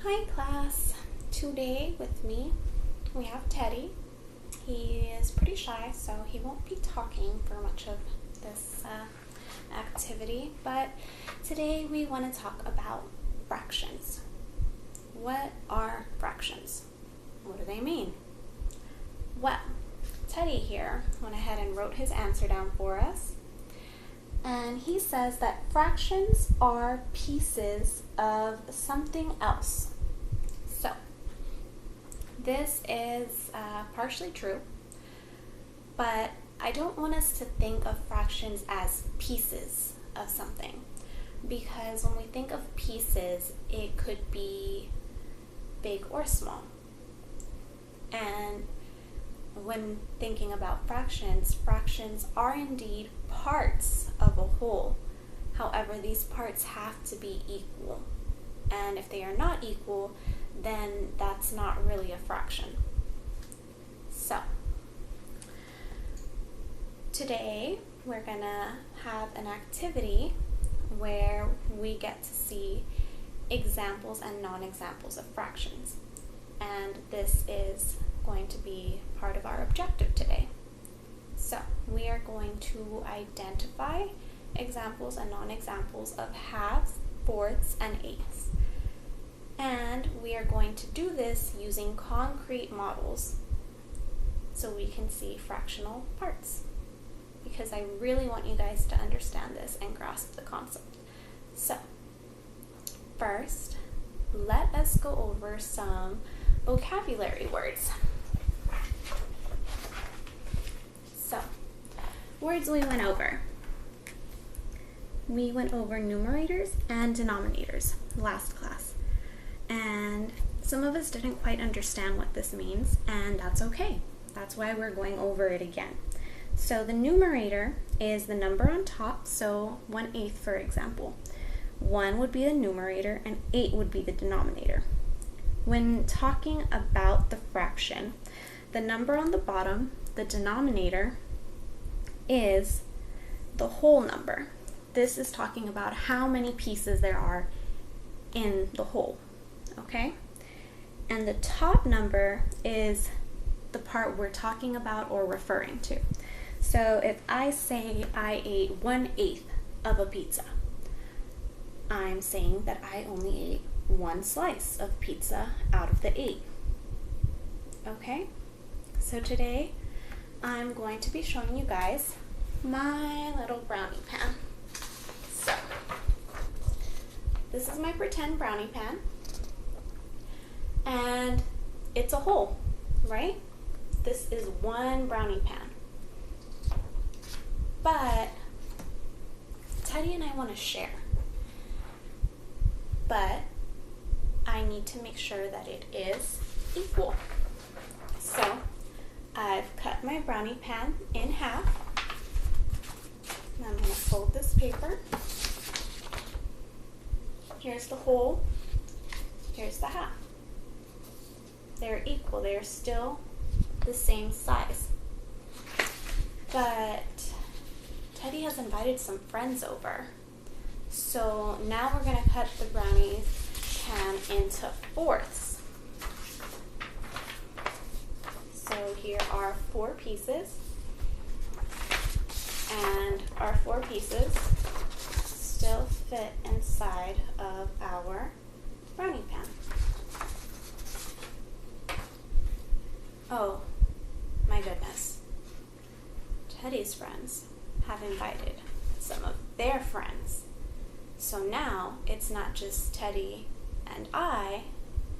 Hi class. Today with me we have Teddy. He is pretty shy, so he won't be talking for much of this activity, but today we want to talk about fractions. What are fractions? What do they mean? Well, Teddy here went ahead and wrote his answer down for us. And he says that fractions are pieces of something else. So, this is partially true, but I don't want us to think of fractions as pieces of something, because when we think of pieces, it could be big or small. And when thinking about fractions, fractions are indeed parts of a whole. However, these parts have to be equal. And if they are not equal, then that's not really a fraction. So, today we're going to have an activity where we get to see examples and non-examples of fractions. And this is going to be part of our objective today. So we are going to identify examples and non-examples of halves, fourths, and eighths. And we are going to do this using concrete models so we can see fractional parts, because I really want you guys to understand this and grasp the concept. So first, let us go over some vocabulary words. So, words we went over. We went over numerators and denominators last class. And some of us didn't quite understand what this means, and that's okay. That's why we're going over it again. So the numerator is the number on top, so 1/8 for example. 1 would be the numerator and 8 would be the denominator. When talking about the fraction, the number on the bottom, the denominator, is the whole number. This is talking about how many pieces there are in the whole, okay? And the top number is the part we're talking about or referring to. So if I say I ate 1/8 of a pizza, I'm saying that I only ate 1 slice of pizza out of the 8. Okay? So today I'm going to be showing you guys my little brownie pan. So this is my pretend brownie pan, and it's a whole, right? This is 1 brownie pan. But Teddy and I want to share. But I need to make sure that it is equal. So I've cut my brownie pan in half. And I'm going to fold this paper. Here's the whole. Here's the half. They're equal. They're still the same size. But Teddy has invited some friends over. So now we're going to cut the brownie pan into fourths. So here are 4 pieces, and our 4 pieces still fit inside of our brownie pan. Oh my goodness. Teddy's friends have invited some of their friends. So now it's not just Teddy and I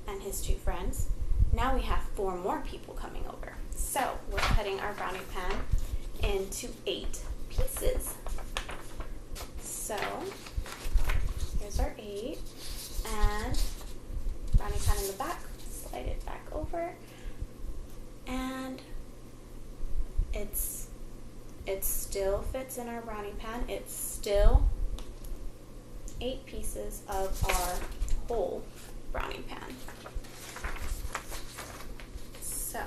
and his 2 friends. Now we have 4 more people coming over. So we're cutting our brownie pan into 8 pieces. So here's our 8, and brownie pan in the back, slide it back over, and it still fits in our brownie pan. It's still 8 pieces of our whole brownie pan. So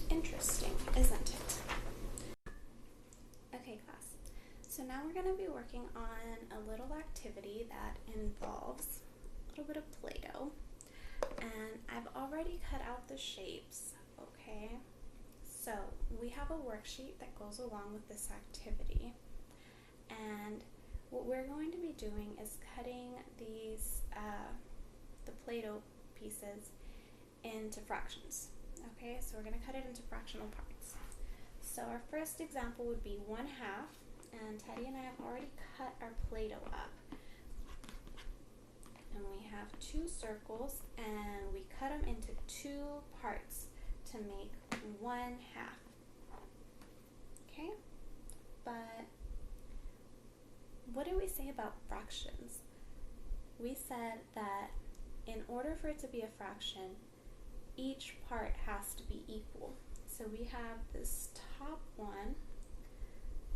interesting, isn't it? Okay, class. So now we're going to be working on a little activity that involves a little bit of Play-Doh. And I've already cut out the shapes, okay? So we have a worksheet that goes along with this activity. And what we're going to be doing is cutting these, the Play-Doh pieces into fractions, okay? So we're going to cut it into fractional parts. So our first example would be 1/2. And Teddy and I have already cut our Play-Doh up. And we have 2 circles, and we cut them into 2 parts to make 1/2. Okay? But what did we say about fractions? We said that in order for it to be a fraction, each part has to be equal. So we have this top one.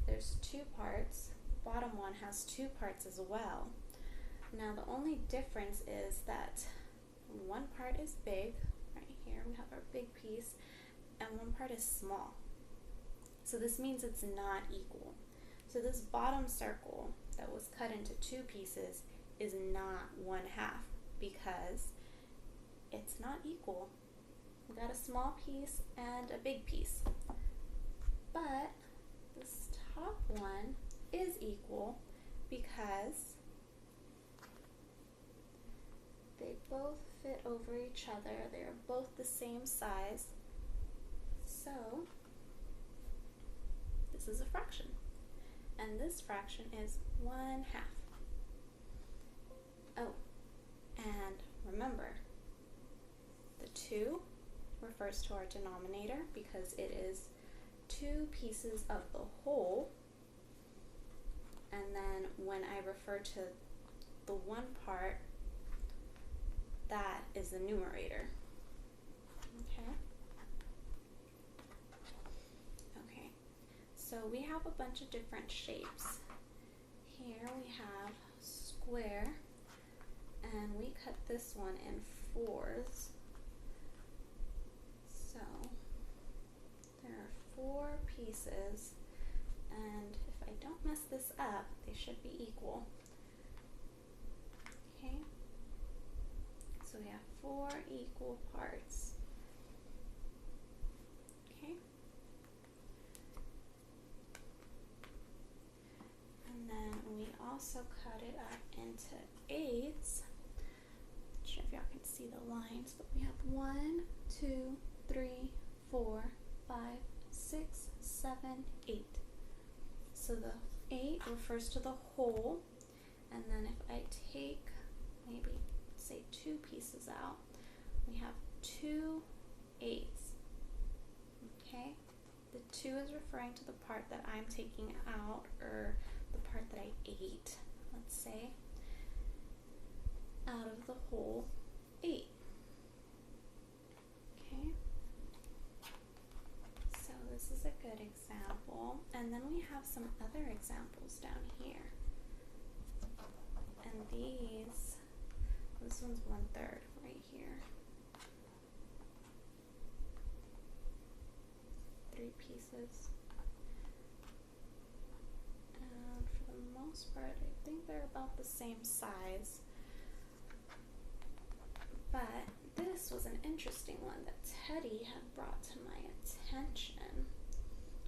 There's 2 parts. Bottom one has 2 parts as well. Now the only difference is that one part is big, right here we have our big piece, and one part is small. So this means it's not equal. So this bottom circle that was cut into 2 pieces is not 1/2 because it's not equal. We got a small piece and a big piece. But this top one is equal because they both fit over each other. They're both the same size. So this is a fraction. And this fraction is 1/2. Oh, and remember, the 2 refers to our denominator because it is 2 pieces of the whole, and then when I refer to the one part, that is the numerator. Okay? Okay, so we have a bunch of different shapes. Here we have square, and we cut this one in 4s. So there are 4 pieces, and if I don't mess this up, they should be equal. Okay, so we have 4 equal parts. Okay, and then we also cut it up into 8s. Not sure if y'all can see the lines, but we have 1, 2, 3, 4, 5, 6, 7, 8. So the 8 refers to the whole, and then if I take maybe say 2 pieces out, we have 2 8s. Okay, the 2 is referring to the part that I'm taking out, or the part that I ate, let's say, out of the whole 8. Okay, so this is a good example, and then we have some other examples down here, and this one's 1/3 right here. 3 pieces, and for the most part I think they're about the same size. But this was an interesting one that Teddy had brought to my attention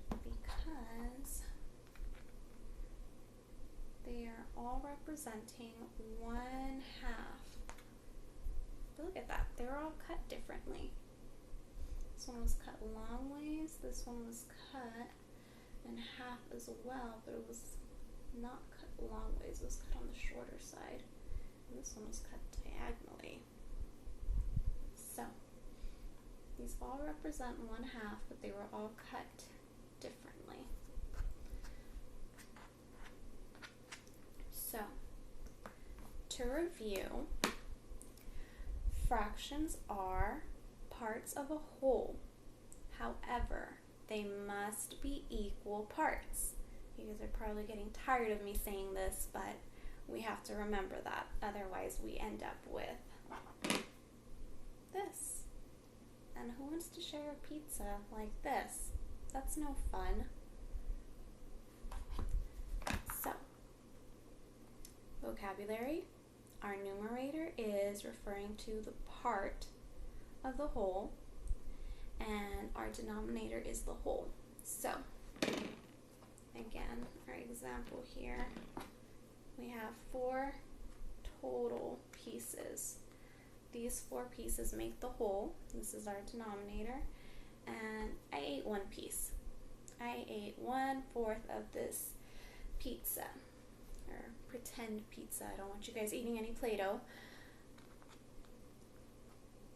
because they are all representing 1/2. But look at that, they're all cut differently. This one was cut long ways, this one was cut in half as well, but it was not cut long ways, it was cut on the shorter side. And this one was cut diagonally. So these all represent 1/2, but they were all cut differently. So to review, fractions are parts of a whole. However, they must be equal parts. You guys are probably getting tired of me saying this, but we have to remember that. Otherwise, we end up with this. And who wants to share a pizza like this? That's no fun. vocabulary, our numerator is referring to the part of the whole, and our denominator is the whole. So, again, our example here, we have 4 total pieces. These 4 pieces make the whole. This is our denominator. And I ate 1 piece. I ate 1/4 of this pizza, or pretend pizza. I don't want you guys eating any Play-Doh.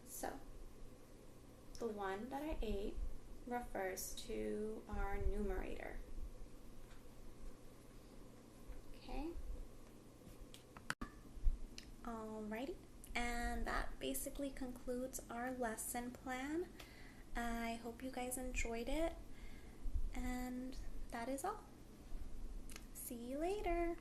So, the 1 that I ate refers to our numerator. Okay. Alrighty. And that basically concludes our lesson plan. I hope you guys enjoyed it. And that is all. See you later.